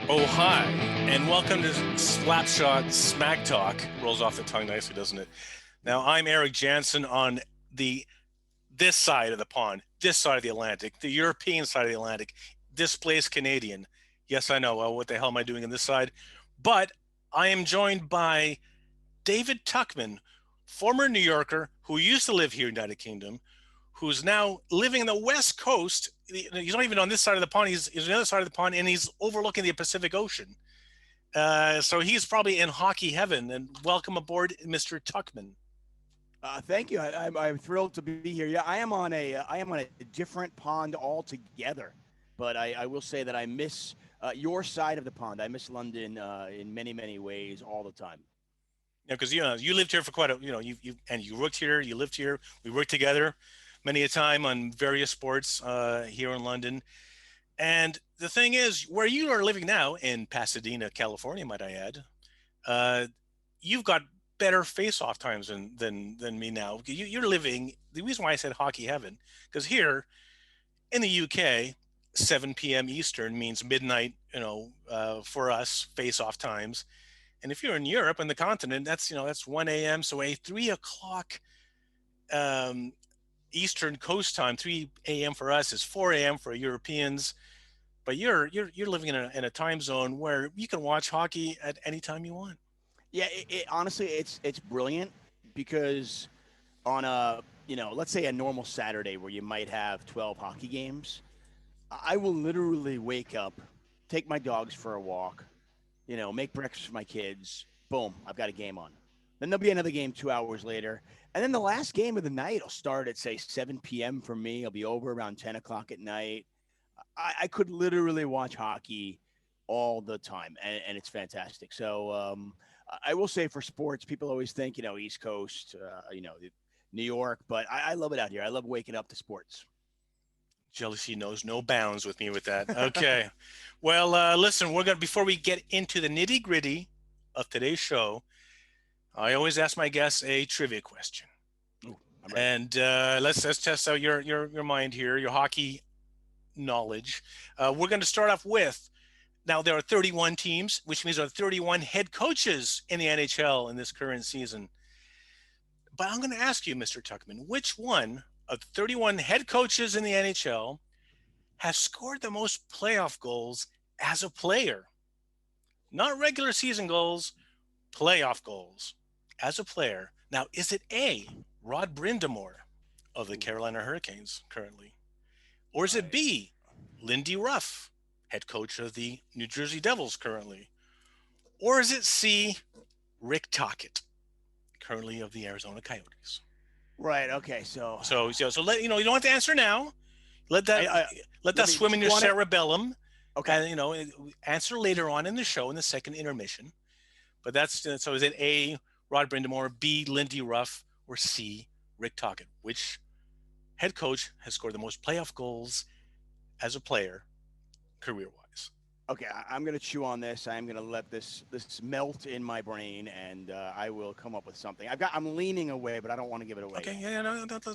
Oh, hi, and welcome to Slapshot Smack Talk. Rolls off the tongue nicely, doesn't it? Now, I'm Erik Janssen on the this side of the pond, this side of the Atlantic, the European side of the Atlantic, displaced Canadian. Yes, I know. Well, what the hell am I doing on this side? But I am joined by David Tuchman, former New Yorker who used to live here in the United Kingdom, who's now living in the West Coast. He's not even on this side of the pond. He's on the other side of the pond, and he's overlooking the Pacific Ocean. So he's probably in hockey heaven. And welcome aboard, Mr. Tuchman. Thank you. I'm thrilled to be here. Yeah, I am on a different pond altogether, but I will say that I miss your side of the pond. I miss London in many ways all the time. Yeah, because you lived here for quite a you worked here, you lived here. We worked together many a time on various sports here in London. And the thing is, where you are living now in Pasadena, California, might I add, uh, you've got better face-off times than me now. You're living. The reason why I said hockey heaven, because here in the UK, 7 p.m. Eastern means midnight. For us, face-off times. And if you're in Europe and the continent, that's 1 a.m. So a 3 o'clock um, Eastern Coast time, 3 a.m. for us is 4 a.m. for Europeans. But you're living in a time zone where you can watch hockey at any time you want. Yeah, honestly, it's brilliant because on a let's say a normal Saturday where you might have 12 hockey games, I will literally wake up, take my dogs for a walk, make breakfast for my kids. Boom, I've got a game on. Then there'll be another game 2 hours later. And then the last game of the night will start at, say, 7 p.m. for me. I'll be over around 10 o'clock at night. I could literally watch hockey all the time, and it's fantastic. So I will say for sports, people always think, East Coast, New York, but I love it out here. I love waking up to sports. Jealousy knows no bounds with me with that. Okay. Well, listen, we're gonna before we get into the nitty gritty of today's show, I always ask my guests a trivia question, Ooh, I'm ready. and let's test out your mind here, your hockey knowledge. We're going to start off with now there are 31 teams, which means there are 31 head coaches in the NHL in this current season. But I'm going to ask you, Mr. Tuckman, which one of the 31 head coaches in the NHL has scored the most playoff goals as a player? Not regular season goals, playoff goals as a player. Now, is it A, Rod Brindamore of the Ooh, Carolina Hurricanes currently? Or is it right. B, Lindy Ruff, head coach of the New Jersey Devils currently? Or is it C, Rick Tocchet, currently of the Arizona Coyotes? Right. Okay. So So let you don't have to answer now. Let that I let let that me swim in chew your on it. cerebellum, Okay. and answer later on in the show in the second intermission. But that's so. Is it A, Rod Brindamore, B, Lindy Ruff, or C, Rick Tocchet? Which head coach has scored the most playoff goals as a player, career wise? Okay, I'm gonna chew on this. I'm gonna let this melt in my brain, and I will come up with something. I'm leaning away, but I don't want to give it away Okay, yet. yeah, no, no, no,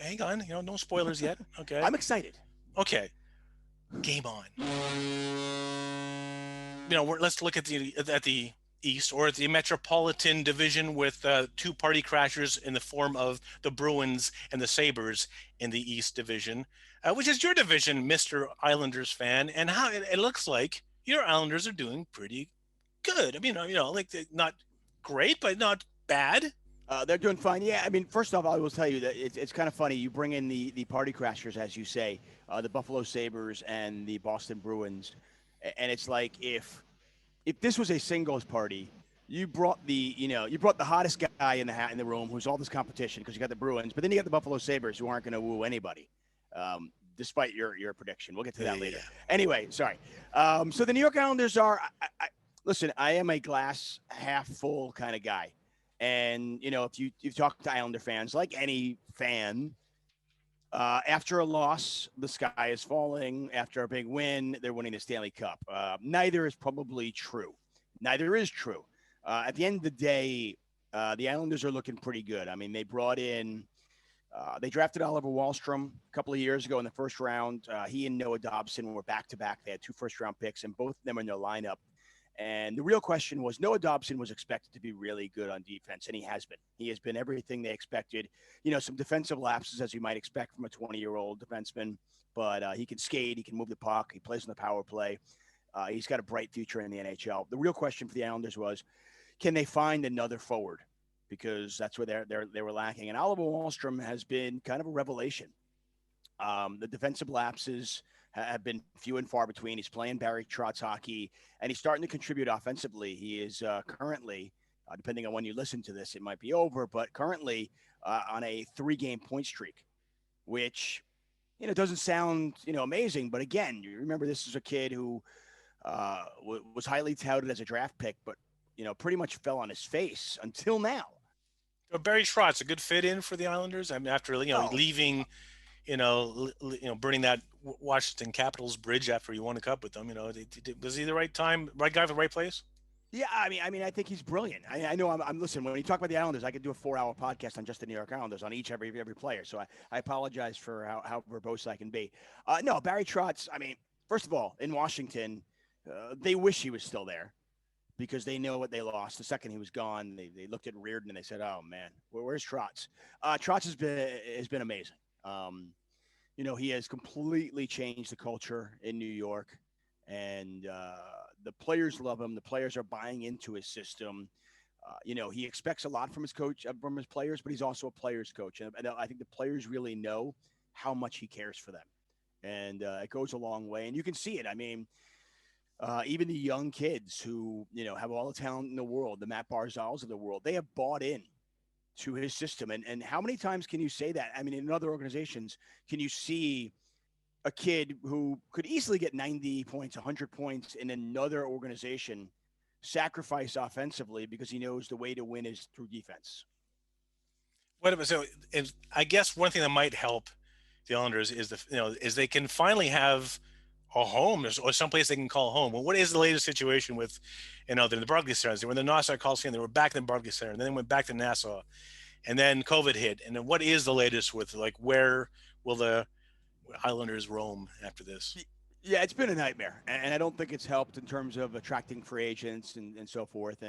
hang on. No spoilers yet. Okay, I'm excited. okay, game on. Let's look at the East or the Metropolitan Division with two-party crashers in the form of the Bruins and the Sabres in the East Division, which is your division, Mister Islanders fan. And how it looks like your Islanders are doing pretty good. I mean, like not great, but not bad. They're doing fine. Yeah, I mean, first off, I will tell you that it's kind of funny. You bring in the party crashers, as you say, the Buffalo Sabres and the Boston Bruins, and it's like if this was a singles party, you brought the hottest guy in the room, who's all this competition because you got the Bruins, but then you got the Buffalo Sabres who aren't going to woo anybody, despite your prediction. We'll get to Yeah, that yeah, later. yeah. Anyway, sorry. So the New York Islanders are. Listen, I am a glass half full kind of guy, and if you've talked to Islander fans, like any fan, after a loss, the sky is falling. After a big win, they're winning the Stanley Cup. Neither is probably true. Neither is true. At the end of the day, the Islanders are looking pretty good. I mean, they brought in They drafted Oliver Wahlstrom a couple of years ago in the first round. He and Noah Dobson were back to back. They had two first round picks, and both of them are in their lineup. And the real question was Noah Dobson was expected to be really good on defense, and he has been. He has been everything they expected. Some defensive lapses, as you might expect from a 20-year-old defenseman, but he can skate, he can move the puck, he plays on the power play. He's got a bright future in the NHL. The real question for the Islanders was, can they find another forward? Because that's where they were lacking. And Oliver Wahlstrom has been kind of a revelation. The defensive lapses have been few and far between. He's playing Barry Trotz hockey, and he's starting to contribute offensively. He is currently, depending on when you listen to this, it might be over, but currently on a 3-game point streak, which doesn't sound amazing. But again, you remember this is a kid who was highly touted as a draft pick, but pretty much fell on his face until now. Barry Trotz, a good fit in for the Islanders. I mean, after leaving, burning that Washington Capitals bridge after he won a cup with them. Was he the right time, right guy for the right place? Yeah, I think he's brilliant. I know. I'm listen. When you talk about the Islanders, I could do a 4-hour podcast on just the New York Islanders on every player. So I apologize for how verbose I can be. No, Barry Trotz. I mean, first of all, in Washington, they wish he was still there, because they know what they lost. The second he was gone, they looked at Reardon and they said, "Oh man, where's Trotz?" Trotz has been amazing. He has completely changed the culture in New York, and the players love him. The players are buying into his system. He expects a lot from his coach, from his players, but he's also a players coach, and I think the players really know how much he cares for them, and it goes a long way. And you can see it. I mean, even the young kids who have all the talent in the world, the Matt Barzals of the world, they have bought in to his system. And how many times can you say that? I mean, in other organizations, can you see a kid who could easily get 90 points, 100 points in another organization sacrifice offensively because he knows the way to win is through defense? I guess one thing that might help the Islanders is is they can finally have a home or someplace they can call home. Well, what is the latest situation with, they're in the Barclays Center. They were in the Nassau Coliseum. They were back in the Barclays Center. And then they went back to Nassau. And then COVID hit. And then what is the latest with, where will the Islanders roam after this? Yeah, it's been a nightmare. And I don't think it's helped in terms of attracting free agents and so forth.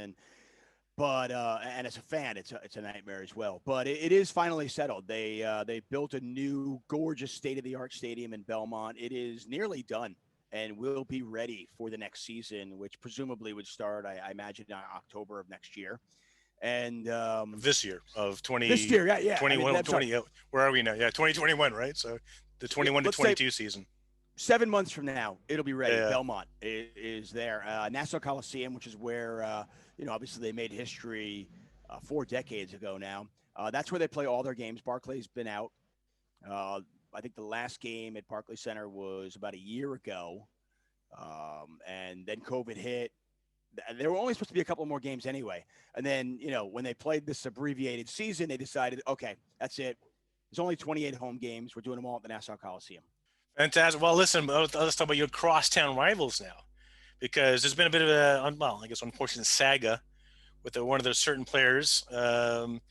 But as a fan, it's a nightmare as well. But it is finally settled. They built a new, gorgeous, state-of-the-art stadium in Belmont. It is nearly done and will be ready for the next season, which presumably would start, I imagine, in October of next year. And this year of 20, this year, yeah, 21, 20. Where are we now? Yeah, 2021, right? So the 21 to 22 season. 7 months from now, it'll be ready. Yeah. Belmont is there. Nassau Coliseum, which is where, obviously they made history 4 decades ago now. That's where they play all their games. Barclay's been out. I think the last game at Barclays Center was about a year ago. And then COVID hit. There were only supposed to be a couple more games anyway. And then, when they played this abbreviated season, they decided, okay, that's it. There's only 28 home games. We're doing them all at the Nassau Coliseum. Fantastic. Well, listen, let's talk about your crosstown rivals now, because there's been a bit of unfortunate saga with one of those certain players. And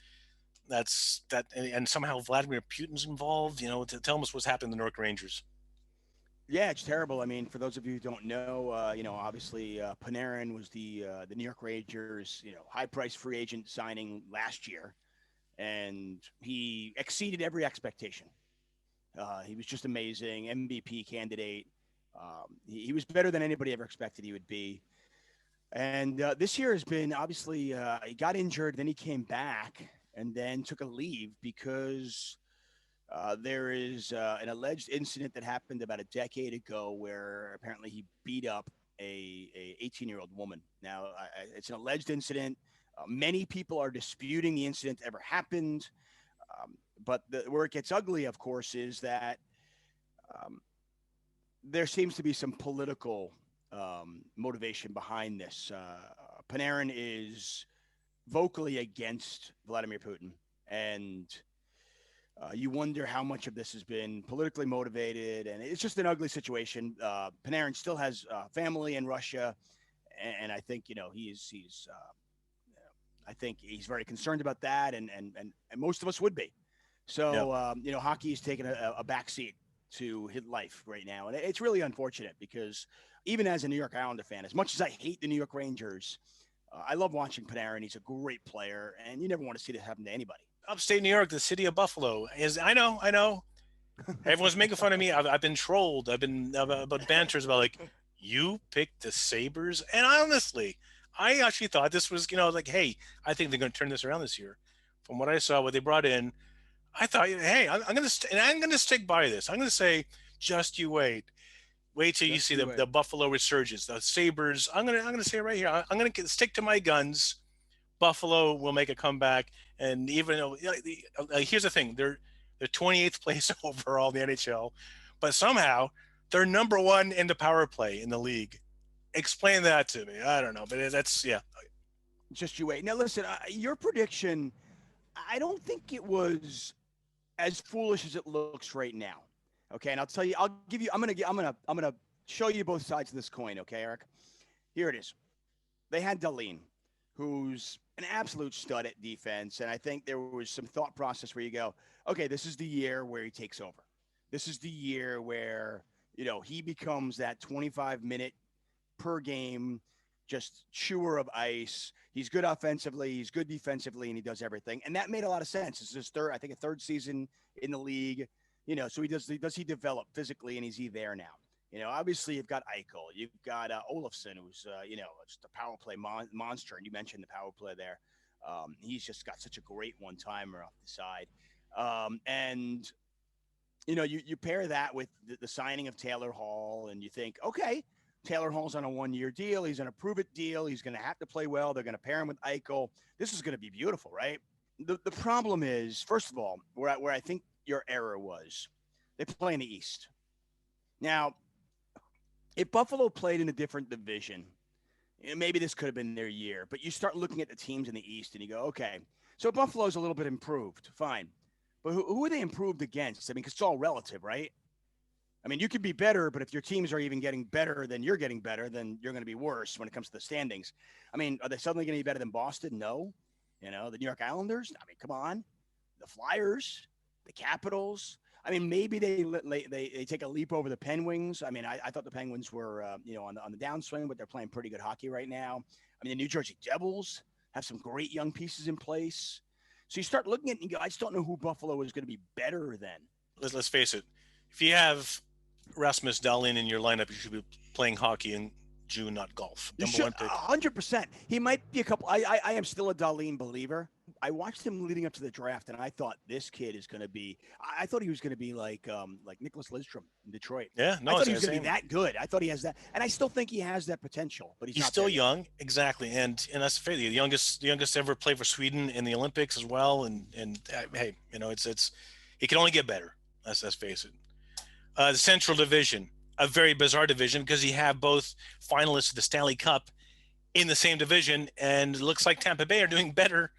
somehow Vladimir Putin's involved. Tell us what's happened to the New York Rangers. Yeah, it's terrible. I mean, for those of you who don't know, obviously Panarin was the New York Rangers, high-priced free agent signing last year, and he exceeded every expectation. He was just amazing, MVP candidate. He was better than anybody ever expected he would be. And this year has been, obviously, he got injured, then he came back, and then took a leave because there is an alleged incident that happened about a decade ago where apparently he beat up a 18-year-old woman. Now, it's an alleged incident. Many people are disputing the incident ever happened. But where it gets ugly, of course, is that there seems to be some political motivation behind this. Panarin is vocally against Vladimir Putin, and you wonder how much of this has been politically motivated, and it's just an ugly situation. Panarin still has family in Russia, and I think I think he's very concerned about that, and most of us would be. Yeah. So, hockey is taking a back seat to his life right now. And it's really unfortunate because even as a New York Islander fan, as much as I hate the New York Rangers, I love watching Panarin. He's a great player, and you never want to see this happen to anybody. Upstate New York, the city of Buffalo is. I know. Everyone's making fun of me. I've been trolled. I've been about banters about like you picked the Sabres, and honestly, I actually thought this was like, hey, I think they're going to turn this around this year. From what I saw, what they brought in, I thought, hey, I'm going to and I'm going to stick by this. I'm going to say, just you wait. Wait till you Just see you the wait. Buffalo resurgence, the Sabres. I'm gonna say it right here. I'm gonna stick to my guns. Buffalo will make a comeback, and even though here's the thing, they're 28th place overall in the NHL, but somehow they're number one in the power play in the league. Explain that to me. I don't know, but that's yeah. Just you wait. Now, listen, your prediction, I don't think it was as foolish as it looks right now. Okay, and I'll tell you, I'll give you. I'm gonna show you both sides of this coin. Okay, Eric. Here it is. They had Dahlin, who's an absolute stud at defense, and I think there was some thought process where you go, okay, this is the year where he takes over. This is the year where he becomes that 25-minute per game, just chewer of ice. He's good offensively, he's good defensively, and he does everything. And that made a lot of sense. This is his third, I think, a third season in the league. So he develop physically, and is he there now? Obviously you've got Eichel, you've got Olafson, who's just a power play monster, and you mentioned the power play there. He's just got such a great one timer off the side, and you pair that with the signing of Taylor Hall, and you think, okay, Taylor Hall's on a 1-year deal. He's on a prove it deal. He's going to have to play well. They're going to pair him with Eichel. This is going to be beautiful, right? The problem is, first of all, where I think your error was, they play in the East. Now, if Buffalo played in a different division, maybe this could have been their year. But you start looking at the teams in the East, and you go, okay, so Buffalo's a little bit improved, fine. But who are they improved against? I mean, because it's all relative, right? I mean, you could be better, but if your teams are even getting better than you're getting better, then you're going to be worse when it comes to the standings. I mean, are they suddenly going to be better than Boston? No. The New York Islanders? I mean, come on. The Flyers, the Capitals. I mean, maybe they take a leap over the Penguins. I mean, I thought the Penguins were on the downswing, but they're playing pretty good hockey right now. I mean, the New Jersey Devils have some great young pieces in place. So you start looking at it and you go, I just don't know who Buffalo is going to be better than. Let's face it. If you have Rasmus Dahlin in your lineup, you should be playing hockey in June, not golf. You Number should one pick. 100%. He might be a couple. I am still a Darlene believer. I watched him leading up to the draft, and I thought this kid is going to be. I thought he was going to be like Nicholas Lidstrom in Detroit. Yeah, I no, thought it's he the was going to same. be that good. I thought he has that, and I still think he has that potential, but he's He's not still there yet. young, exactly, and that's fair. The youngest ever played for Sweden in the Olympics as well. And hey, it's it can only get better. Let's face it. The Central Division, a very bizarre division because you have both finalists of the Stanley Cup in the same division, and it looks like Tampa Bay are doing better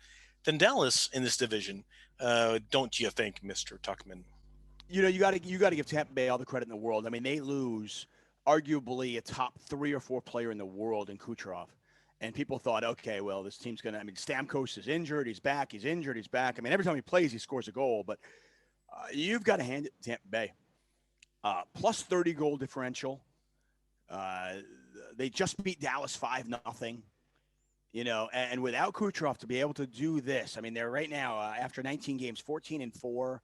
than Dallas in this division. Don't you think, Mister Tuchman? You got to give Tampa Bay all the credit in the world. I mean, they lose arguably a top 3 or 4 player in the world in Kucherov. And people thought, okay, well, this team's going to. I mean, Stamkos is injured. He's back. He's injured. He's back. I mean, every time he plays, he scores a goal. But you've got to hand it to Tampa Bay. Plus 30 goal differential. Uh, they just beat Dallas 5-0. And without Kucherov to be able to do this, I mean, they're right now after 19 games, 14-4.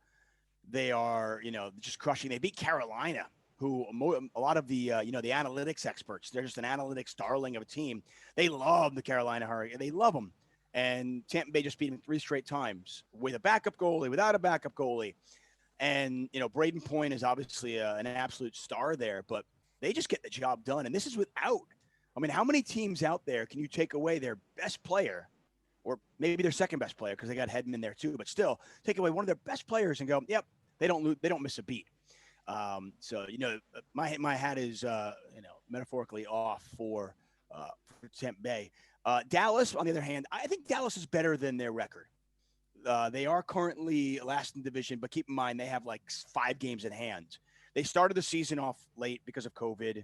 They are, just crushing. They beat Carolina, who a lot of the the analytics experts. They're just an analytics darling of a team. They love the Carolina Hurricanes. They love them. And Tampa Bay just beat them 3 straight times with a backup goalie, without a backup goalie. And, Braden Point is obviously an absolute star there, but they just get the job done. And this is without, I mean, how many teams out there can you take away their best player or maybe their second best player because they got Hedman there too, but still take away one of their best players and go, yep, they don't miss a beat. So, my hat is, metaphorically off for Tampa Bay. Dallas, on the other hand, I think Dallas is better than their record. They are currently last in division, but keep in mind they have like 5 games in hand. They started the season off late because of COVID.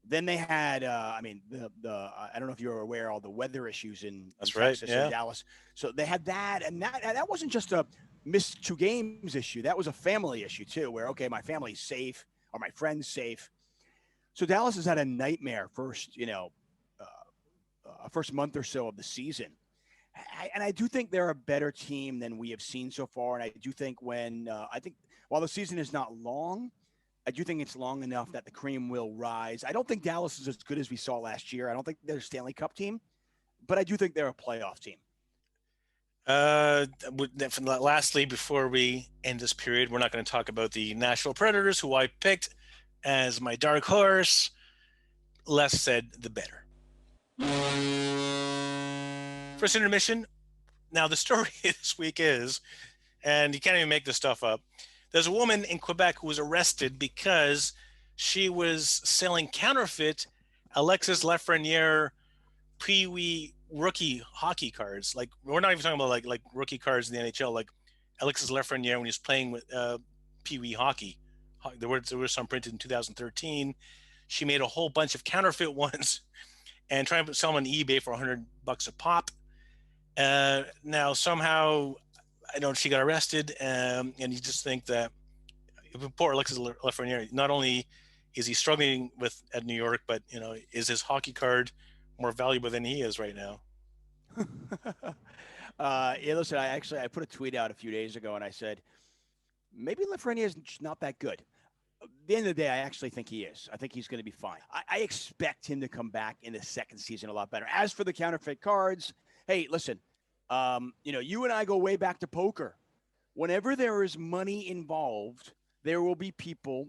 Then they had, I don't know if you're aware of all the weather issues in That's right. Texas and Yeah. Dallas. So they had that, and that wasn't just a missed 2 games issue, that was a family issue too, where okay, my family's safe or my friend's safe. So Dallas has had a nightmare first month or so of the season. And I do think they're a better team than we have seen so far. And I do think I think while the season is not long, I do think it's long enough that the cream will rise. I don't think Dallas is as good as we saw last year. I don't think they're a Stanley Cup team, but I do think they're a playoff team. Lastly, before we end this period, we're not going to talk about the Nashville Predators, who I picked as my dark horse. Less said, the better. First intermission. Now, the story this week is, and you can't even make this stuff up, there's a woman in Quebec who was arrested because she was selling counterfeit Alexis Lafreniere Pee-wee rookie hockey cards. Like, we're not even talking about like rookie cards in the NHL. Like Alexis Lafreniere when he was playing with Pee-wee hockey. There were some printed in 2013. She made a whole bunch of counterfeit ones and trying to sell them on eBay for $100 a pop. Now somehow, I know she got arrested, and you just think that poor Alexis Lafreniere, not only is he struggling at New York, but is his hockey card more valuable than he is right now? Yeah, listen, I put a tweet out a few days ago, and I said maybe Lafreniere is not that good. At the end of the day, I actually think he is. I think he's going to be fine. I expect him to come back in the second season a lot better. As for the counterfeit cards, hey, listen, you and I go way back to poker. Whenever there is money involved, there will be people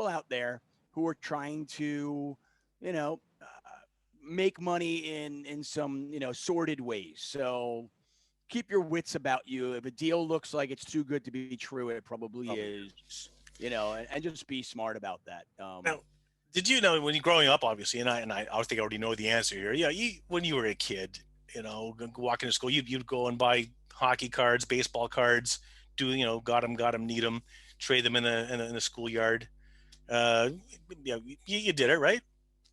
out there who are trying to, make money in some, sordid ways. So keep your wits about you. If a deal looks like it's too good to be true, it probably is. And just be smart about that. Now, did you know when you're growing up, obviously, and I think I already know the answer here. Yeah, when you were a kid, walking to school, you'd go and buy hockey cards, baseball cards, got them, need them, trade them in the schoolyard. You did it, right?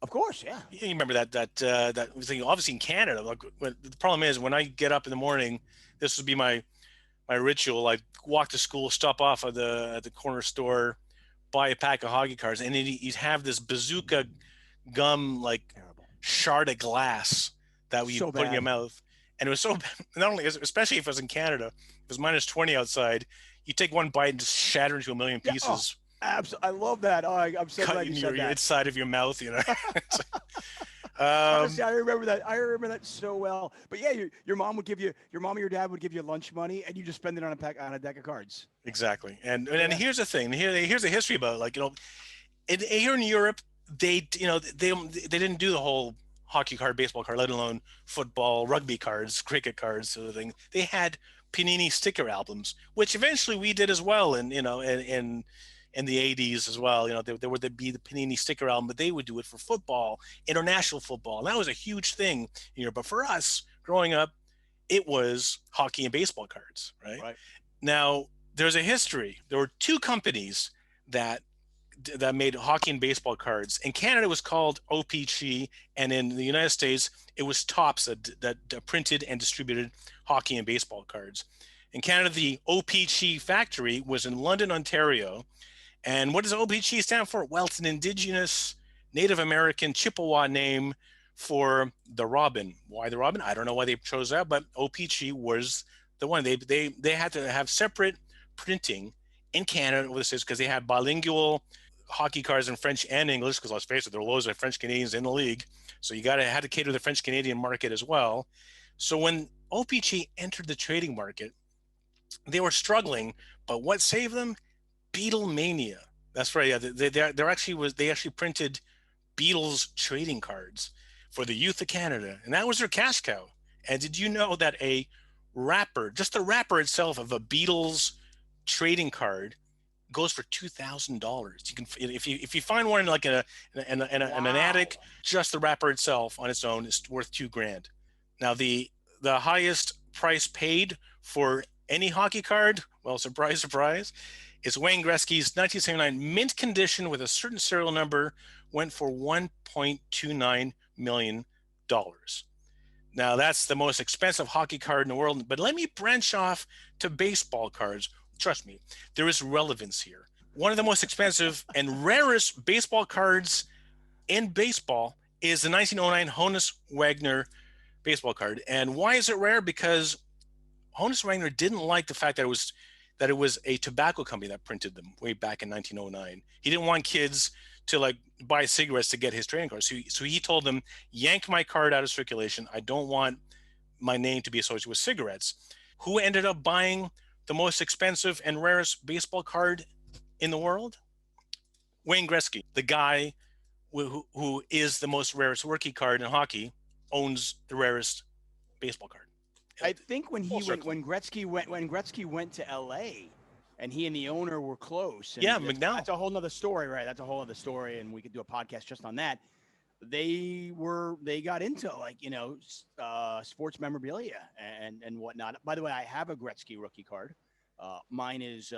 Of course, yeah. You remember that thing? Obviously, in Canada, like the problem is when I get up in the morning, this would be my ritual. I'd walk to school, stop off at the corner store, buy a pack of hockey cards, and then you'd have this bazooka gum shard of glass that we put in your mouth. And it was so bad, not only, especially if it was in Canada, it was -20 outside. You take one bite and just shatter into a million pieces. Oh, absolutely, I love that. Oh, I'm so glad you said that. Inside of your mouth, Honestly, I remember that. I remember that so well. But yeah, your mom or your dad would give you lunch money, and you just spend it on a deck of cards. Exactly. And here's the thing. Here's a history about here in Europe, they didn't do the whole hockey card, baseball card, let alone football, rugby cards, cricket cards, sort of thing. They had Panini sticker albums, which eventually we did as well, and in the 80s as well. There would be the Panini sticker album, but they would do it for football, international football, and that was a huge thing here. But for us growing up, it was hockey and baseball cards, right? Now there's a history. There were two companies that made hockey and baseball cards. In Canada, it was called OPG, and in the United States, it was Topps that printed and distributed hockey and baseball cards. In Canada, the OPG factory was in London, Ontario. And what does OPG stand for? Well, it's an indigenous Native American Chippewa name for the robin. Why the robin? I don't know why they chose that, but OPG was the one. They had to have separate printing in Canada over the states because they had bilingual hockey cards in French and English, because let's face it, there are loads of French Canadians in the league. So you had to cater to the French Canadian market as well. So when OPG entered the trading market, they were struggling, but what saved them? Beatlemania. That's right. Yeah, they actually printed Beatles trading cards for the youth of Canada, and that was their cash cow. And did you know that a wrapper, just the wrapper itself of a Beatles trading card, goes for $2,000? You can, if you find one in like an attic, just the wrapper itself on its own is worth $2,000. Now the highest price paid for any hockey card, well, surprise, surprise, is Wayne Gretzky's 1979 mint condition with a certain serial number, went for $1.29 million. Now that's the most expensive hockey card in the world. But let me branch off to baseball cards. Trust me, there is relevance here. One of the most expensive and rarest baseball cards in baseball is the 1909 Honus Wagner baseball card. And why is it rare? Because Honus Wagner didn't like the fact that it was a tobacco company that printed them way back in 1909. He didn't want kids to like buy cigarettes to get his trading cards. So he told them, yank my card out of circulation. I don't want my name to be associated with cigarettes. Who ended up buying the most expensive and rarest baseball card in the world? Wayne Gretzky, the guy who is the most rarest rookie card in hockey, owns the rarest baseball card. I think when Full he went, circle. when Gretzky went to L.A. and he and the owner were close, Yeah, and McDowell. that's a whole nother story, right? That's a whole other story, and we could do a podcast just on that. They got into like sports memorabilia and whatnot. By the way, I have a Gretzky rookie card. Mine is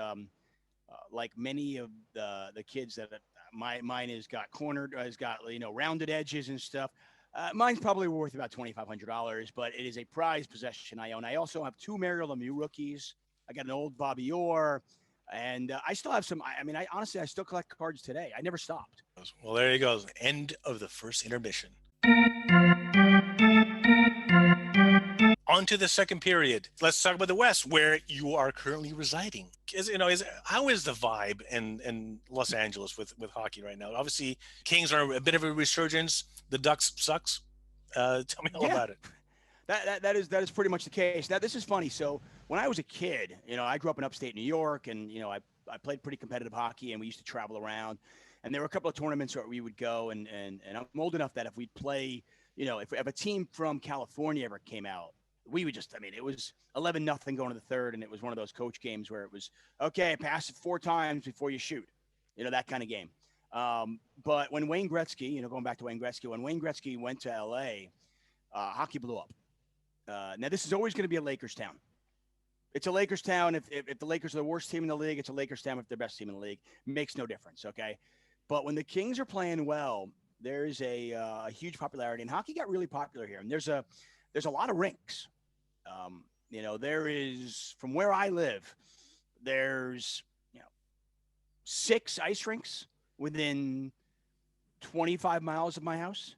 like many of the kids that mine has got cornered, has got rounded edges and stuff. Mine's probably worth about $2,500, but it is a prized possession I own. I also have two Mario Lemieux rookies. I got an old Bobby Orr, and I still have some. I mean, I honestly I still collect cards today. I never stopped. Well, there you go. End of the first intermission. On to the second period. Let's talk about the West, where you are currently residing. How is the vibe in Los Angeles with hockey right now? Obviously, Kings are a bit of a resurgence. The Ducks sucks. Tell me all Yeah, about it. that is pretty much the case. Now this is funny. So when I was a kid, I grew up in upstate New York, and I played pretty competitive hockey, and we used to travel around. And there were a couple of tournaments where we would go, and I'm old enough that if we'd play, if a team from California ever came out, we would just, I mean, it was 11-0 going to the third, and it was one of those coach games where it was okay, pass it 4 times before you shoot, that kind of game. But when Wayne Gretzky, going back to Wayne Gretzky, when Wayne Gretzky went to L.A., hockey blew up. Now, this is always going to be a Lakers town. It's a Lakers town. If the Lakers are the worst team in the league, it's a Lakers town if they're the best team in the league. Makes no difference, okay? But when the Kings are playing well, there's a huge popularity, and hockey got really popular here. And there's a lot of rinks. There is, from where I live, there's 6 ice rinks within 25 miles of my house,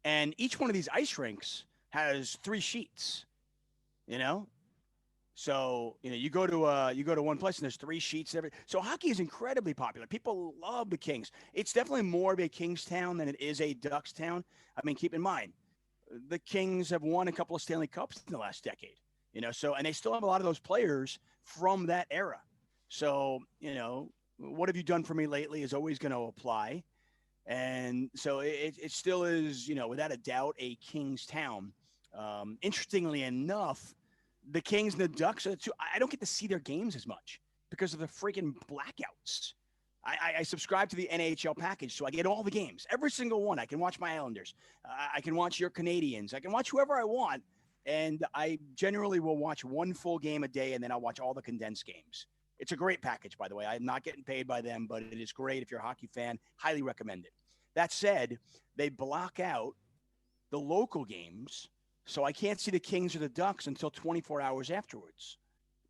and each one of these ice rinks has 3 sheets. You know, so you go to one place and there's 3 sheets. So hockey is incredibly popular. People love the Kings. It's definitely more of a Kings town than it is a Ducks town. I mean, keep in mind, the Kings have won a couple of Stanley Cups in the last decade. So and they still have a lot of those players from that era. So what have you done for me lately is always going to apply. And so it still is, without a doubt, a Kings town. Interestingly enough, the Kings and the Ducks, I don't get to see their games as much because of the freaking blackouts. I subscribe to the NHL package, so I get all the games, every single one. I can watch my Islanders. I can watch your Canadians. I can watch whoever I want. And I generally will watch one full game a day, and then I'll watch all the condensed games. It's a great package, by the way. I'm not getting paid by them, but it is great. If you're a hockey fan, highly recommend it. That said, they block out the local games, so I can't see the Kings or the Ducks until 24 hours afterwards.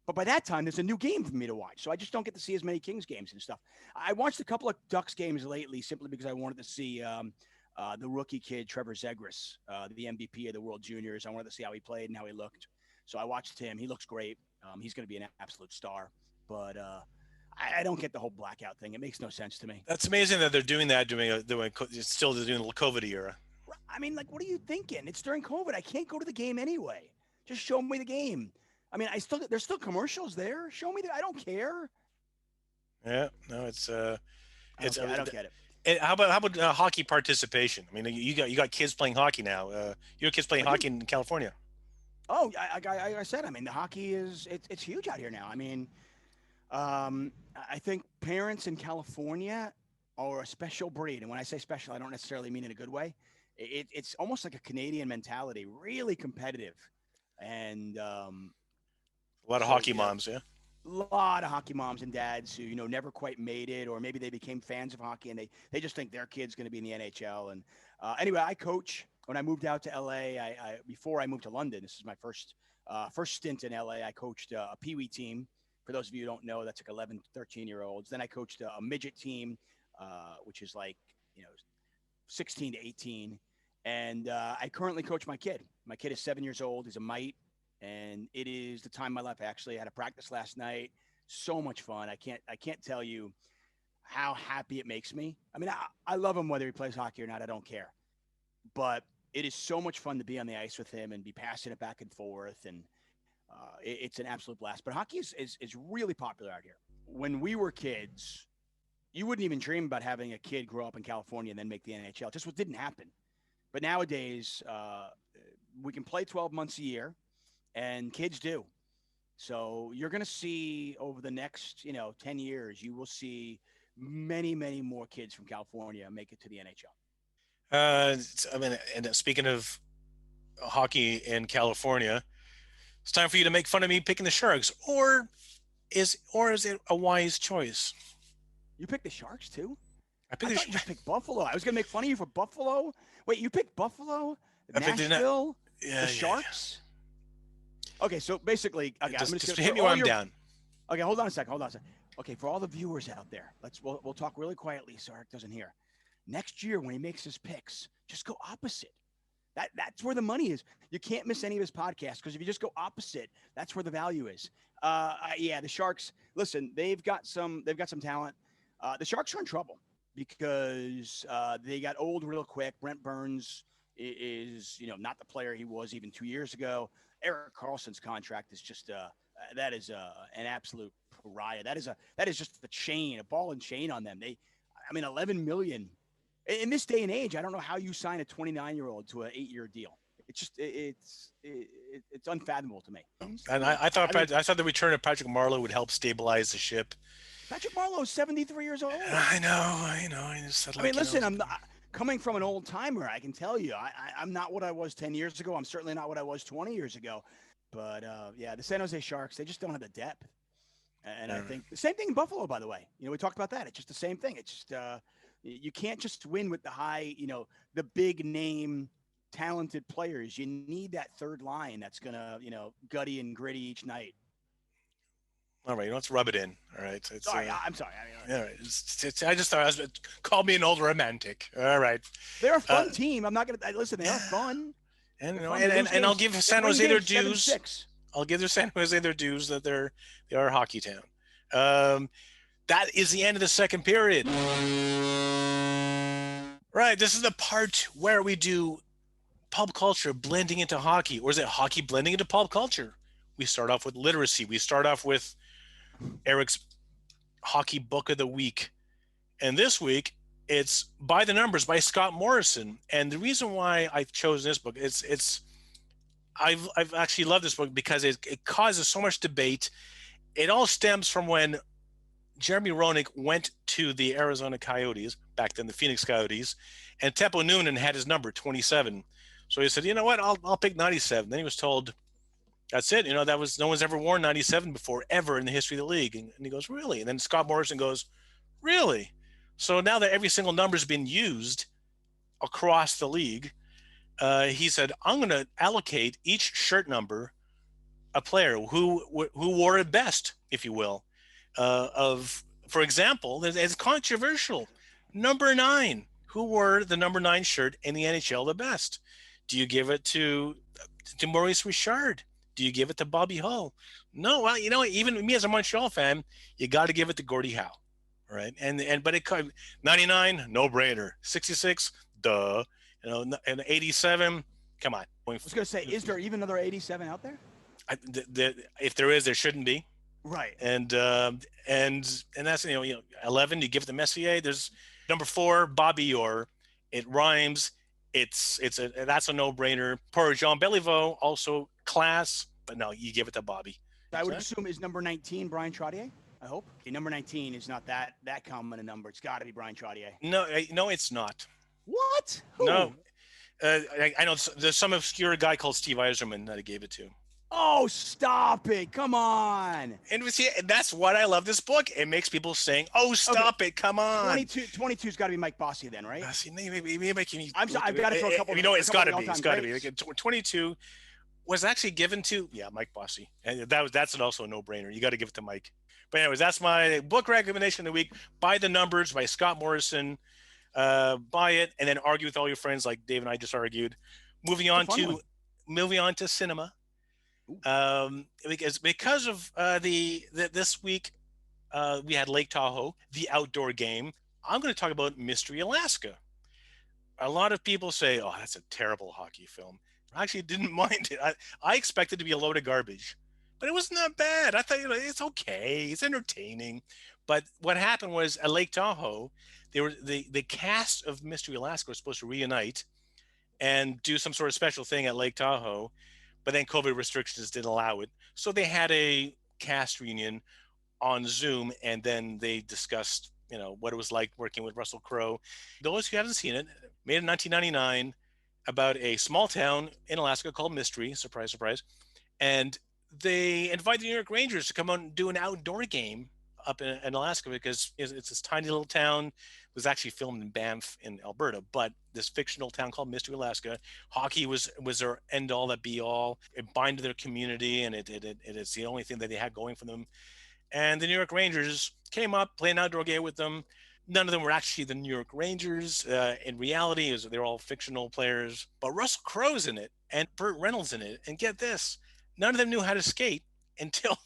But by that time, there's a new game for me to watch, so I just don't get to see as many Kings games and stuff. I watched a couple of Ducks games lately simply because I wanted to see the rookie kid, Trevor Zegras, the MVP of the World Juniors. I wanted to see how he played and how he looked. So I watched him. He looks great. He's going to be an absolute star. But I don't get the whole blackout thing. It makes no sense to me. That's amazing that they're doing that, still doing the COVID era. I mean, like, what are you thinking? It's during COVID. I can't go to the game anyway. Just show me the game. I mean, there's still commercials there. Show me I don't care. Yeah, no, it's I don't get it. How about hockey participation? I mean, you got kids playing hockey now. You have kids playing I do. hockey in California. Oh, I said, I mean, the hockey it's huge out here now. I mean, I think parents in California are a special breed, and when I say special, I don't necessarily mean in a good way. It's almost like a Canadian mentality, really competitive, and A lot of so hockey moms, yeah. a lot of hockey moms and dads who never quite made it, or maybe they became fans of hockey and they just think their kid's going to be in the NHL. And anyway, I coach. When I moved out to LA, before I moved to London, this is my first stint in LA. I coached a Pee Wee team. For those of you who don't know, that's like 11, 13-year-olds. Then I coached a midget team, which is like, you know, 16 to 18. And I currently coach my kid. My kid is 7 years old. He's a mite. And it is the time of my life. Actually, I had a practice last night. So much fun. I can't tell you how happy it makes me. I mean, I love him whether he plays hockey or not. I don't care. But it is so much fun to be on the ice with him and be passing it back and forth. And it's an absolute blast. But hockey is really popular out here. When we were kids, you wouldn't even dream about having a kid grow up in California and then make the NHL. Just what didn't happen. But nowadays, we can play 12 months a year, and kids do. So you're going to see over the next, 10 years, you will see many, many more kids from California make it to the NHL. I mean, and speaking of hockey in California, it's time for you to make fun of me picking the Sharks, or is it a wise choice? You picked the Sharks too? I I picked thought you the just picked Buffalo. I was going to make fun of you for Buffalo. Wait, you picked Buffalo, I picked the Nashville, yeah, the yeah, Sharks? Okay, so basically, okay, I'm just just just going to hit for me while all I'm your down. Okay, hold on a second. Hold on a second. Okay, for all the viewers out there, we'll talk really quietly so Eric doesn't hear. Next year when he makes his picks, just go opposite. That's where the money is. You can't miss any of his podcasts because if you just go opposite, that's where the value is. Yeah, the Sharks. Listen, they've got some talent. The Sharks are in trouble because they got old real quick. Brent Burns is not the player he was even 2 years ago. Eric Carlson's contract is just that is an absolute pariah. That is just a chain, a ball and chain on them. I mean, 11 million in this day and age. I don't know how you sign a 29-year-old to an 8-year deal. It's just it's unfathomable to me. And I thought the return of Patrick Marleau would help stabilize the ship. Patrick Marleau is 73 years old. I know, I know. I just said I mean, like listen, I'm not, coming from an old timer. I can tell you, I'm not what I was 10 years ago. I'm certainly not what I was 20 years ago. But yeah, the San Jose Sharks, they just don't have the depth. And I uh, think the same thing in Buffalo, by the way. We talked about that. It's just the same thing. It's just you can't just win with the high, the big name, talented players. You need that third line that's gonna, gutty and gritty each night. all right, let's rub it in. All right, it's Sorry, I'm sorry. I mean, all right. I just thought call me an old romantic. All right, they're a uh, fun team. I'm not gonna listen. They are fun. and They're you know, fun. They lose and I'll games. give They San win Jose their games seven dues. six. I'll give their San Jose their dues that they are a hockey town. Um, that is the end of the second period. Right, this is the part where we do pop culture blending into hockey, or is it hockey blending into pop culture? We start off with literacy. We start off with Eric's hockey book of the week. And this week, it's By the Numbers by Scott Morrison. And the reason why I've chosen this book, I've actually loved this book because it causes so much debate. It all stems from when Jeremy Roenick went to the Arizona Coyotes, back then the Phoenix Coyotes, and Teppo Noonan had his number 27. So he said, you know what, I'll pick 97. Then he was told, that's it. That was no one's ever worn 97 before, ever in the history of the league. And he goes, really? And then Scott Morrison goes, really? So now that every single number has been used across the league, he said, I'm going to allocate each shirt number a player who wore it best, if you will. For example, it's controversial. Number 9, who wore the number 9 shirt in the NHL the best? Do you give it to Maurice Richard? Do you give it to Bobby Hull? No, well, even me as a Montreal fan, you got to give it to Gordie Howe, right? But it 99, no brainer. 66, duh. And 87, come on. I was gonna say, is there even another 87 out there? If there is, there shouldn't be. Right. And that's 11. You give it to Messier. There's number 4, Bobby Orr. It rhymes. That's a no brainer. Poor Jean Beliveau, also class, but no, you give it to Bobby. I would assume is number 19 Brian Trottier. I hope. Okay, number 19 is not that common a number. It's got to be Brian Trottier. No, it's not. What? Who? No, I know there's some obscure guy called Steve Eiserman that I gave it to. Oh, stop it! Come on. And we see, and that's what I love this book. It makes people saying, "Oh, Okay, stop it! Come on." 22's got to be Mike Bossy then, right? See, maybe making me I'm look sorry, at I've got to throw it. You know, a it's got couple of to the be. It's all-time got to be. greats. 22 was actually given to Mike Bossy, and that's also a no-brainer. You got to give it to Mike. But anyways, that's my book recommendation of the week. By the Numbers by Scott Morrison. Buy it and then argue with all your friends like Dave and I just argued. Moving It's a on fun to one. moving on to cinema. Ooh, Because of this week we had Lake Tahoe, the outdoor game. I'm going to talk about Mystery Alaska. A lot of people say, "Oh, that's a terrible hockey film." I actually didn't mind it. I expected it to be a load of garbage, but it wasn't that bad. I thought, it's okay, it's entertaining. But what happened was at Lake Tahoe, the cast of Mystery Alaska was supposed to reunite and do some sort of special thing at Lake Tahoe, but then COVID restrictions didn't allow it. So they had a cast reunion on Zoom, and then they discussed, what it was like working with Russell Crowe. Those who haven't seen it, made in 1999, about a small town in Alaska called Mystery. Surprise, surprise. And they invited the New York Rangers to come out and do an outdoor game up in Alaska because it's this tiny little town. It was actually filmed in Banff in Alberta, but this fictional town called Mystery, Alaska. Hockey was their end all, that be all. It binded their community, and it's the only thing that they had going for them. And the New York Rangers came up, played an outdoor game with them. None of them were actually the New York Rangers. In reality, they're all fictional players. But Russell Crowe's in it, and Burt Reynolds in it. And get this, none of them knew how to skate until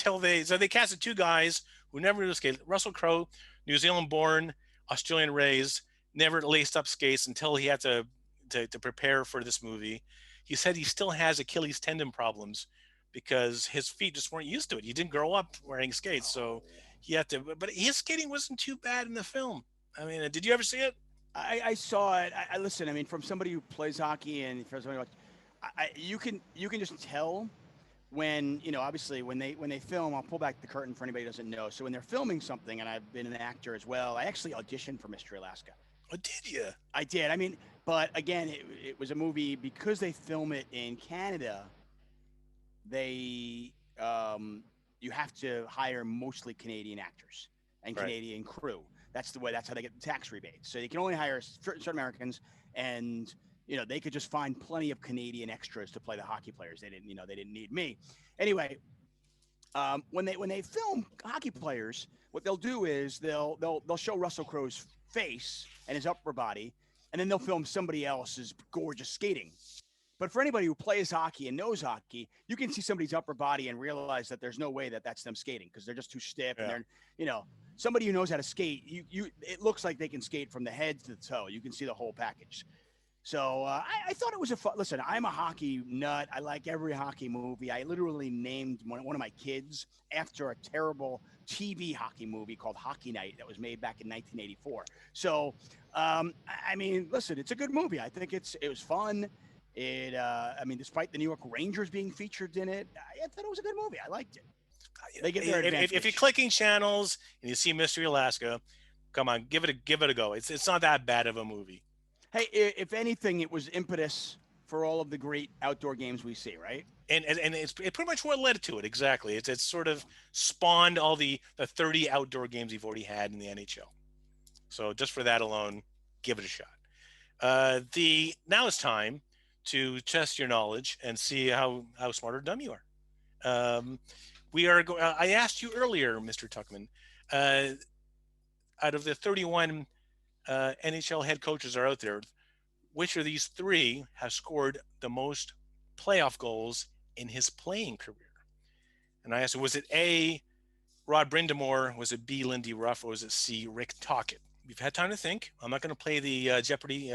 so they casted two guys who never knew to skate. Russell Crowe, New Zealand born, Australian raised, never laced up skates until he had to prepare for this movie. He said he still has Achilles tendon problems because his feet just weren't used to it. He didn't grow up wearing skates, so Oh. he had to. But his skating wasn't too bad in the film. I mean, did you ever see it? I saw it. I listen. I mean, from somebody who plays hockey and for somebody, you can just tell when obviously when they film. I'll pull back the curtain for anybody who doesn't know. So when they're filming something, and I've been an actor as well. I actually auditioned for Mystery Alaska. Oh, did you? I did. I mean, but again, it was a movie because they film it in Canada. They you have to hire mostly Canadian actors and Right. Canadian crew. That's the way. That's how they get the tax rebates. So they can only hire certain Americans, and they could just find plenty of Canadian extras to play the hockey players. They didn't need me. Anyway, when they film hockey players, what they'll do is they'll show Russell Crowe's face and his upper body, and then they'll film somebody else's gorgeous skating. But for anybody who plays hockey and knows hockey, you can see somebody's upper body and realize that there's no way that that's them skating because they're just too stiff and Yeah. somebody who knows how to skate. It looks like they can skate from the head to the toe. You can see the whole package. So I thought it was a fun. Listen, I'm a hockey nut. I like every hockey movie. I literally named one of my kids after a terrible TV hockey movie called Hockey Night that was made back in 1984. So I mean, listen, it's a good movie. I think it was fun. I mean, despite the New York Rangers being featured in it, I thought it was a good movie. I liked it. They get their If you're advantage. clicking channels and you see Mystery Alaska, come on, give it a go. It's not that bad of a movie. Hey, if anything, it was impetus for all of the great outdoor games we see, right? And it's pretty much what led to it. Exactly. It's sort of spawned all the 30 outdoor games you've already had in the NHL. So just for that alone, give it a shot. The now it's time to test your knowledge and see how smart or dumb you are. Um, I asked you earlier, Mr. Tuchman, uh, out of the 31 NHL head coaches are out there, which of these three have scored the most playoff goals in his playing career? And I asked, was it A, Rod Brindamore, was it B, Lindy Ruff, or was it C, Rick Tocchet? You've had time to think. I'm not going to play the Jeopardy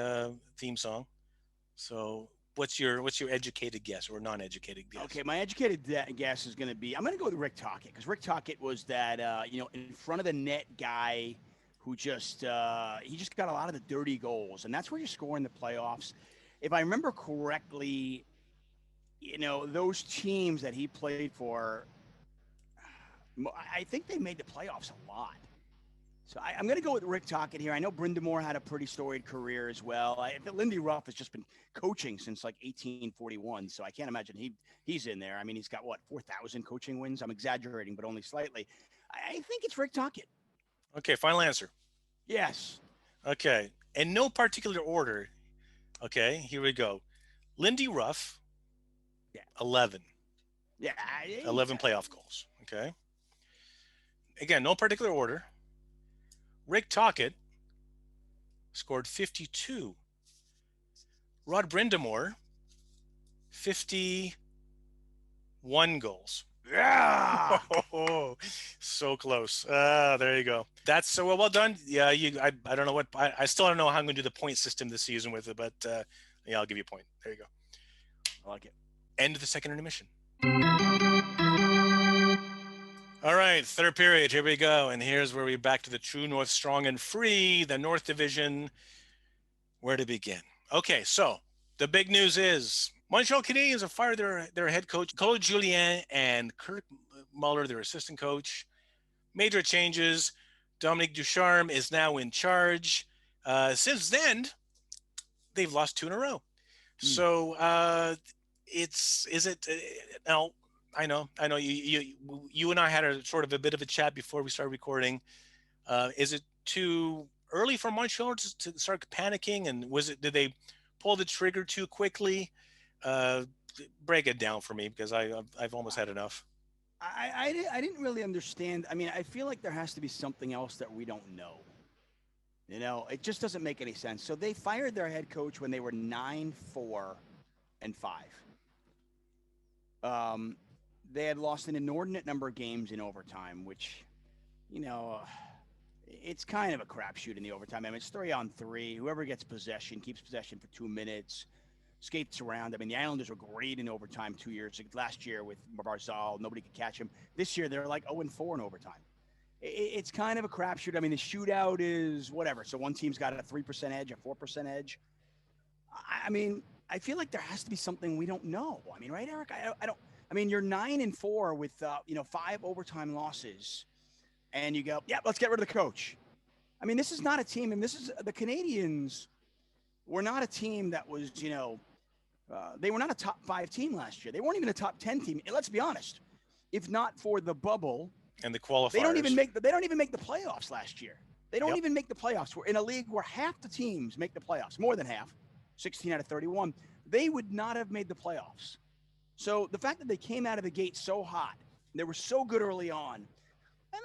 theme song. So what's your educated guess or non-educated guess? Okay, my educated guess is going to be I'm going to go with Rick Tocchet because Rick Tocchet was that in front of the net guy who just he just got a lot of the dirty goals, and that's where you score in the playoffs. If I remember correctly, those teams that he played for, I think they made the playoffs a lot. So I'm going to go with Rick Tocchet here. I know Brindamore had a pretty storied career as well. Lindy Ruff has just been coaching since like 1841, so I can't imagine he's in there. I mean, he's got what 4,000 coaching wins. I'm exaggerating, but only slightly. I think it's Rick Tocchet. Okay, final answer. Yes. Okay, in no particular order. Okay, here we go. Lindy Ruff, Yeah. 11. Yeah. 11 playoff goals. Okay. Again, no particular order. Rick Tocchet scored 52. Rod Brindamore, 51 goals. Yeah. Oh, so close. There you go. That's so well done. Yeah, I don't know what I still don't know how I'm going to do the point system this season with it, but yeah, I'll give you a point. There you go. I like it. End of the second intermission. All right, third period. Here we go, and here's where we're back to the True North, strong and free, the North Division. Where to begin? Okay, so the big news is Montreal Canadiens have fired their head coach, Claude Julien, and Kirk Muller, their assistant coach. Major changes. Dominique Ducharme is now in charge. Since then, they've lost 2 in a row. So is it now? I know you and I had a sort of a bit of a chat before we started recording. Is it too early for Montreal to start panicking? And did they pull the trigger too quickly? Break it down for me because I've almost had enough. I didn't really understand. I mean, I feel like there has to be something else that we don't know. You know, it just doesn't make any sense. So they fired their head coach when they were 9-4-5. They had lost an inordinate number of games in overtime, which, you know, it's kind of a crapshoot in the overtime. I mean, it's 3-on-3. Whoever gets possession keeps possession for 2 minutes, skates around. I mean, the Islanders were great in overtime 2 years. Last year with Barzal, nobody could catch him. This year, they're like 0-4 in overtime. It's kind of a crapshoot. I mean, the shootout is whatever. So one team's got a 3% edge, a 4% edge. I mean, I feel like there has to be something we don't know. I mean, right, Eric? I don't. I mean, you're 9-4 with 5 overtime losses, and you go, yeah, let's get rid of the coach. I mean, this is not a team, and this is the Canadiens were not a team that was, they were not a top 5 team last year. They weren't even a top 10 team. And let's be honest, if not for the bubble and the qualifiers, they don't even make the playoffs last year. They don't even make the playoffs. We're in a league where half the teams make the playoffs, more than half, 16 out of 31. They would not have made the playoffs. So the fact that they came out of the gate so hot, they were so good early on, and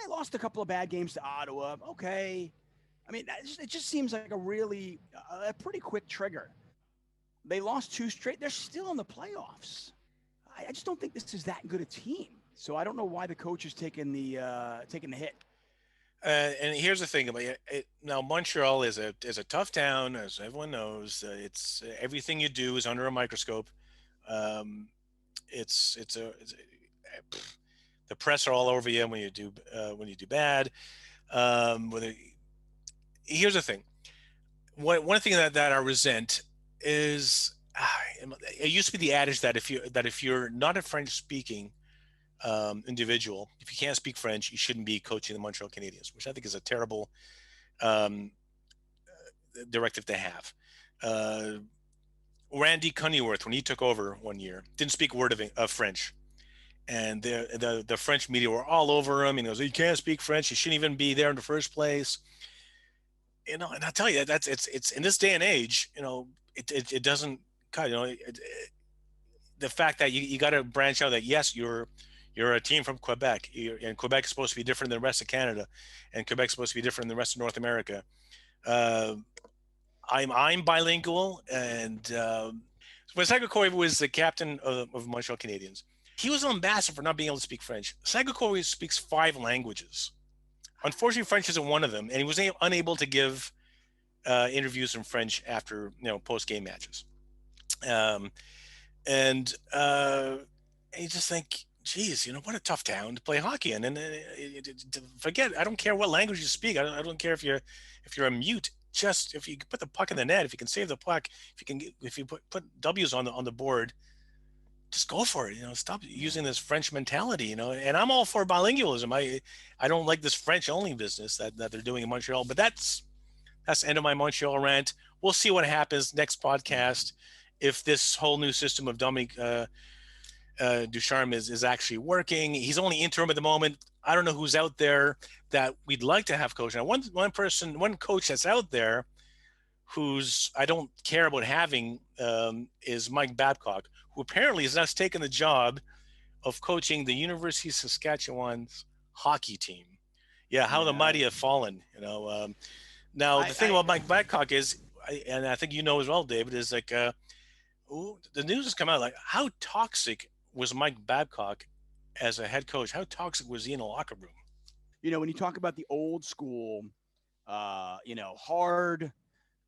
they lost a couple of bad games to Ottawa. Okay. I mean, it just seems like a pretty quick trigger. They lost 2 straight. They're still in the playoffs. I just don't think this is that good a team. So I don't know why the coach is taking the hit. And here's the thing about it. Now Montreal is a tough town, as everyone knows. It's everything you do is under a microscope. The press are all over you when you do bad. Here's the thing. One thing that I resent is it used to be the adage that if you're not a French speaking individual, if you can't speak French, you shouldn't be coaching the Montreal Canadiens, which I think is a terrible directive to have. Randy Cunneyworth, when he took over one year, didn't speak a word of French, and the French media were all over him. He goes, "You can't speak French. You shouldn't even be there in the first place." And I tell you, it's in this day and age, it doesn't cut. The fact that you got to branch out that yes, you're a team from Quebec, and Quebec is supposed to be different than the rest of Canada, and Quebec is supposed to be different than the rest of North America. I'm bilingual, and when Sagakoi was the captain of Montreal Canadiens, he was an ambassador for not being able to speak French. Sagakoi speaks 5 languages. Unfortunately, French isn't one of them, and he was unable to give interviews in French after post-game matches. And you just think, geez, what a tough town to play hockey in. And forget, I don't care what language you speak. I don't care if you're a mute. Just if you put the puck in the net, if you can save the puck, if you put W's on the board, just go for it. Stop using this French mentality. And I'm all for bilingualism. I don't like this French only business that they're doing in Montreal. But that's the end of my Montreal rant. We'll see what happens next podcast if this whole new system of Dominic Ducharme is actually working. He's only interim at the moment. I don't know who's out there that we'd like to have coach. Now, one coach that's out there who's I don't care about having is Mike Babcock, who apparently has now taken the job of coaching the University of Saskatchewan's hockey team. Yeah, how the Yeah, mighty have fallen. Now the thing I about Mike Babcock is, and I think you know as well, David, is like the news has come out like how toxic was Mike Babcock as a head coach? How toxic was he in a locker room? when you talk about the old school, hard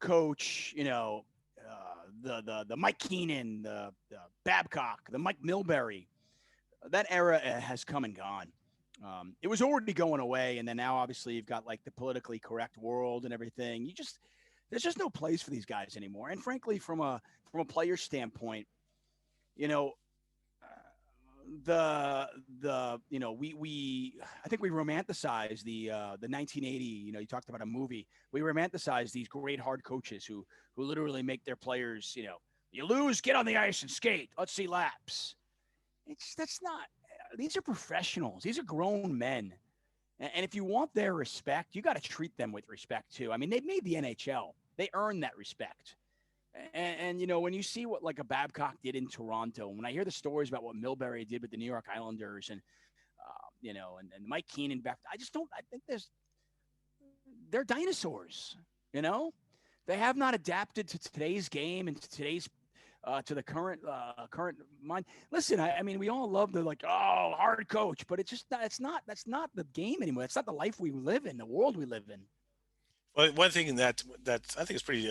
coach, the Mike Keenan, the Babcock, the Mike Milbury, that era has come and gone. It was already going away, and then now obviously you've got like the politically correct world and everything. There's just no place for these guys anymore. And frankly, from a player standpoint, you know, we I think we romanticize the 1980. You talked about a movie. We romanticize these great hard coaches who literally make their players. You lose, get on the ice and skate. Let's see laps. That's not. These are professionals. These are grown men. And if you want their respect, you got to treat them with respect too. I mean, they've made the NHL. They earn that respect. And when you see what like a Babcock did in Toronto, when I hear the stories about what Milbury did with the New York Islanders, and and Mike Keenan back, I just don't. I think they're dinosaurs. You know, they have not adapted to today's game and to today's to the current mind. Listen, I mean, we all love the like, oh, hard coach, but it's just not. It's not. That's not the game anymore. It's not the life we live in, the world we live in. Well, one thing that I think is pretty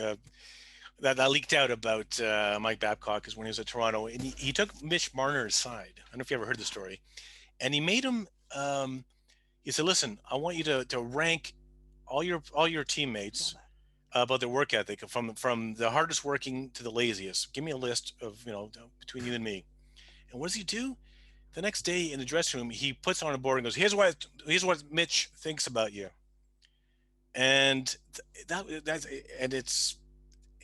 that leaked out about Mike Babcock is when he was at Toronto, and he took Mitch Marner aside. I don't know if you ever heard the story, and he made him. He said, "Listen, I want you to rank all your teammates about their work ethic from the hardest working to the laziest. Give me a list of between you and me." And what does he do? The next day in the dressing room, he puts on a board and goes, "Here's what Mitch thinks about you." And that's and it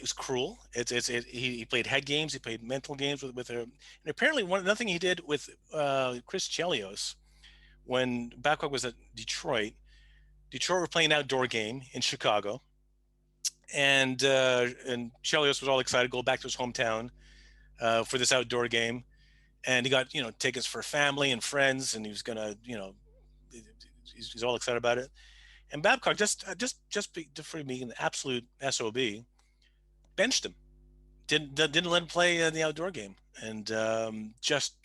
was cruel. He played head games, he played mental games with her, and apparently another thing he did with Chris Chelios when Babcock was at Detroit. Detroit were playing an outdoor game in Chicago, and Chelios was all excited to go back to his hometown for this outdoor game, and he got tickets for family and friends, and he was gonna he's all excited about it. And Babcock just for being an absolute sob benched him, didn't let him play in the outdoor game, and just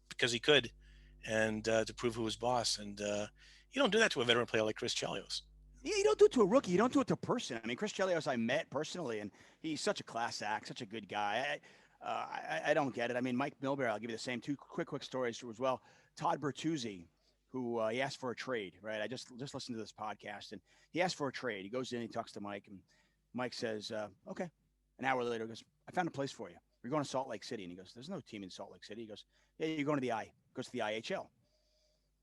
because he could, and to prove who was boss. And you don't do that to a veteran player like Chris Chelios. Yeah, you don't do it to a rookie. You don't do it to a person. I mean, Chris Chelios I met personally, and he's such a class act, such a good guy. I don't get it. I mean, Mike Milbury, I'll give you the same two quick stories as well. Todd Bertuzzi, who he asked for a trade, right? I just listened to this podcast, and he asked for a trade. He goes in, he talks to Mike, and Mike says, okay. An hour later, he goes, I found a place for you. You're going to Salt Lake City. And he goes, there's no team in Salt Lake City. He goes, yeah, you're going to the goes to the IHL.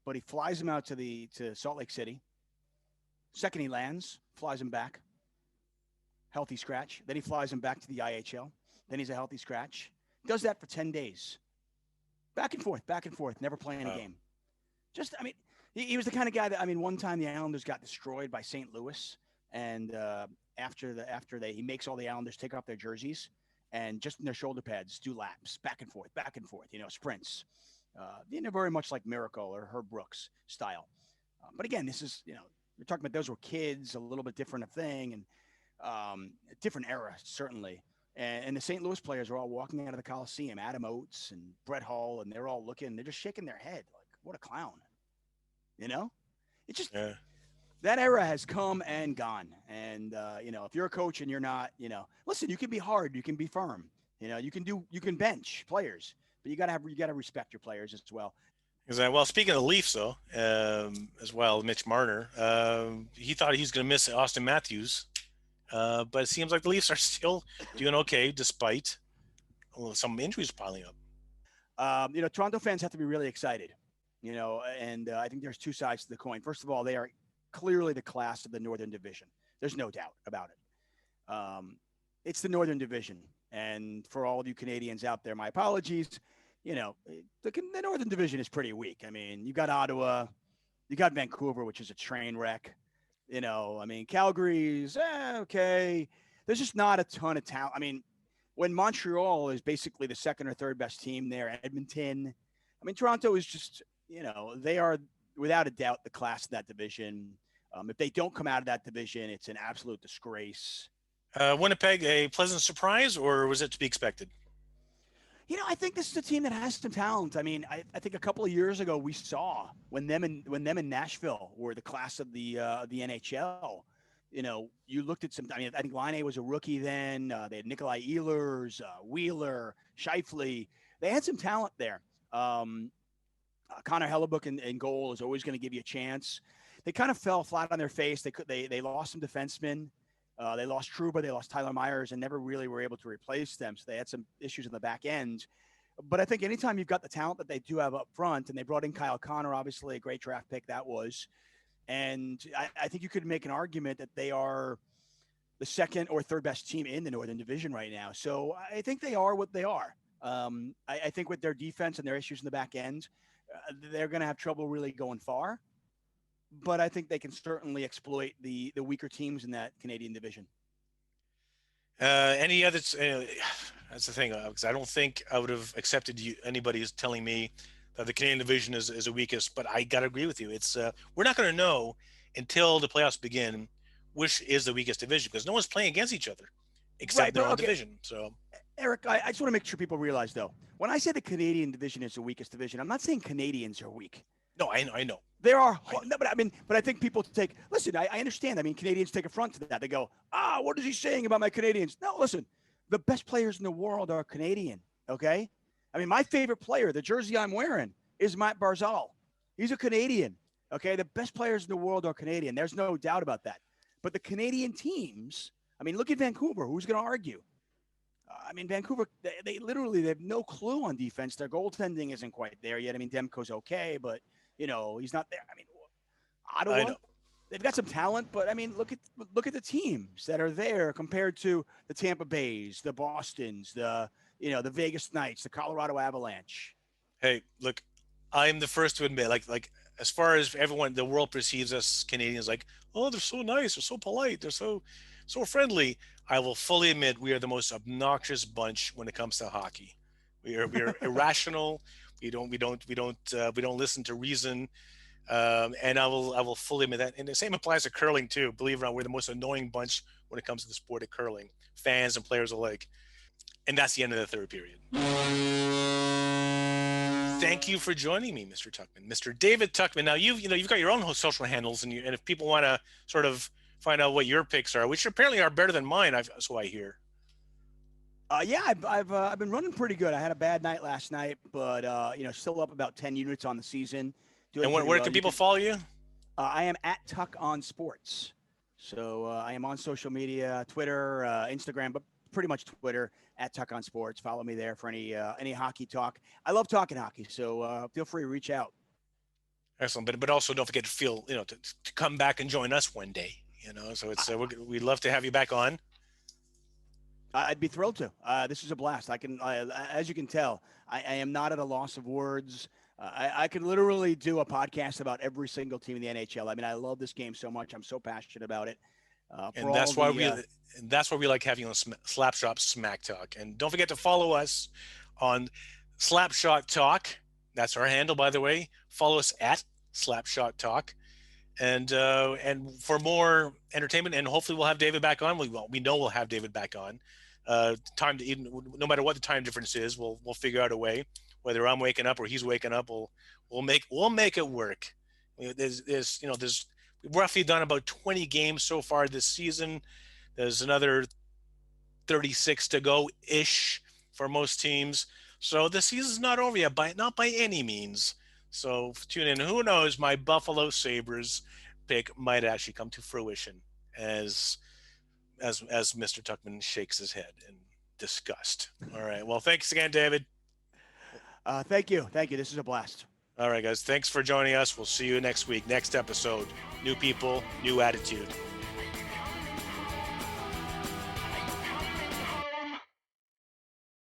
But he flies him out to Salt Lake City. Second he lands, flies him back, healthy scratch. Then he flies him back to the IHL. Then he's a healthy scratch. Does that for 10 days. Back and forth, never playing a game. Just, I mean, he was the kind of guy that, I mean, one time the Islanders got destroyed by St. Louis, and he makes all the Islanders take off their jerseys and just in their shoulder pads do laps back and forth, sprints. Very much like Miracle or Herb Brooks style. But again, this is you're talking about those were kids, a little bit different of thing, and a different era certainly. And the St. Louis players are all walking out of the Coliseum, Adam Oates and Brett Hull, and they're all looking, they're just shaking their head like, what a clown. It's just Yeah. that era has come and gone. And if you're a coach and you're not, listen, you can be hard, you can be firm, you can bench players, but you gotta respect your players as well. Well, speaking of the Leafs, though, as well, Mitch Marner, he thought he was going to miss Austin Matthews, but it seems like the Leafs are still doing okay despite some injuries piling up. Toronto fans have to be really excited, and I think there's two sides to the coin. First of all, they are clearly the class of the Northern Division. There's no doubt about it. It's the Northern Division. And for all of you Canadians out there, my apologies. The Northern Division is pretty weak. I mean, you got Ottawa, you got Vancouver, which is a train wreck. Calgary's okay. There's just not a ton of talent. I mean, when Montreal is basically the second or third best team there, Edmonton. Toronto is just, they are without a doubt the class of that division. If they don't come out of that division, it's an absolute disgrace. Winnipeg, a pleasant surprise, or was it to be expected? I think this is a team that has some talent. I think a couple of years ago we saw when them in Nashville were the class of the NHL. You looked at some. I think Laine was a rookie then. They had Nikolai Ehlers, Wheeler, Scheifele. They had some talent there. Connor Hellebuck in goal is always going to give you a chance. They kind of fell flat on their face. They lost some defensemen. They lost Trouba, they lost Tyler Myers, and never really were able to replace them. So they had some issues in the back end. But I think anytime you've got the talent that they do have up front, and they brought in Kyle Connor, obviously a great draft pick that was. And I think you could make an argument that they are the second or third best team in the Northern Division right now. So I think they are what they are. I think with their defense and their issues in the back end, they're going to have trouble really going far. But I think they can certainly exploit the weaker teams in that Canadian division. Any other? That's the thing, because I don't think I would have accepted anybody who's telling me that the Canadian division is the weakest. But I gotta agree with you. It's we're not going to know until the playoffs begin which is the weakest division, because no one's playing against each other except Right, their but own okay, division. So, Eric, I just want to make sure people realize though, when I say the Canadian division is the weakest division, I'm not saying Canadians are weak. no, I know, There are, I know. no, but I think people take. Listen, I understand. Canadians take affront to that. They go, what is he saying about my Canadians? No, listen, the best players in the world are Canadian. Okay, my favorite player, the jersey I'm wearing, is Matt Barzal. He's a Canadian. Okay, the best players in the world are Canadian. There's no doubt about that. But the Canadian teams, look at Vancouver. Who's going to argue? Vancouver, they literally they have no clue on defense. Their goaltending isn't quite there yet. Demko's okay, but he's not there. I Ottawa, know. they've got some talent, but look at the teams that are there compared to the Tampa Bays, the Bostons, the Vegas Knights, the Colorado Avalanche. Hey, look, I'm the first to admit, like as far as everyone, the world perceives us Canadians, like, oh, they're so nice, they're so polite, they're so friendly. I will fully admit we are the most obnoxious bunch when it comes to hockey. We are irrational. We don't listen to reason. And I will fully admit that. And the same applies to curling too. Believe it or not, we're the most annoying bunch when it comes to the sport of curling, fans and players alike. And that's the end of the third period. Thank you for joining me, Mr. Tuchman, Mr. David Tuchman. Now you've got your own social handles, and if people want to sort of find out what your picks are, which apparently are better than mine, so I hear. Yeah, I've been running pretty good. I had a bad night last night, but still up about 10 units on the season. And Doing pretty where well. can people follow you? I am at Tuck on Sports. So I am on social media, Twitter, Instagram, but pretty much Twitter at Tuck on Sports. Follow me there for any hockey talk. I love talking hockey, so feel free to reach out. Excellent, but also don't forget to to come back and join us one day. So it's we'd love to have you back on. I'd be thrilled to. This is a blast. As you can tell, I am not at a loss of words. I could literally do a podcast about every single team in the NHL. I love this game so much. I'm so passionate about it. And that's why we like having you on Slapshot Smack Talk. And don't forget to follow us on Slapshot Talk. That's our handle, by the way. Follow us at Slapshot Talk. And for more entertainment, and hopefully we'll have David back on. We know we'll have David back on. Time to even no matter what the time difference is, we'll figure out a way. Whether I'm waking up or he's waking up, we'll make it work. There's we've roughly done about 20 games so far this season. There's another 36 to go ish for most teams. So the season's not over yet, not by any means. So tune in. Who knows? My Buffalo Sabres pick might actually come to fruition as Mr. Tuchman shakes his head in disgust. All right. Well, thanks again, David. Thank you. Thank you. This is a blast. All right, guys. Thanks for joining us. We'll see you next week, next episode. New people, new attitude.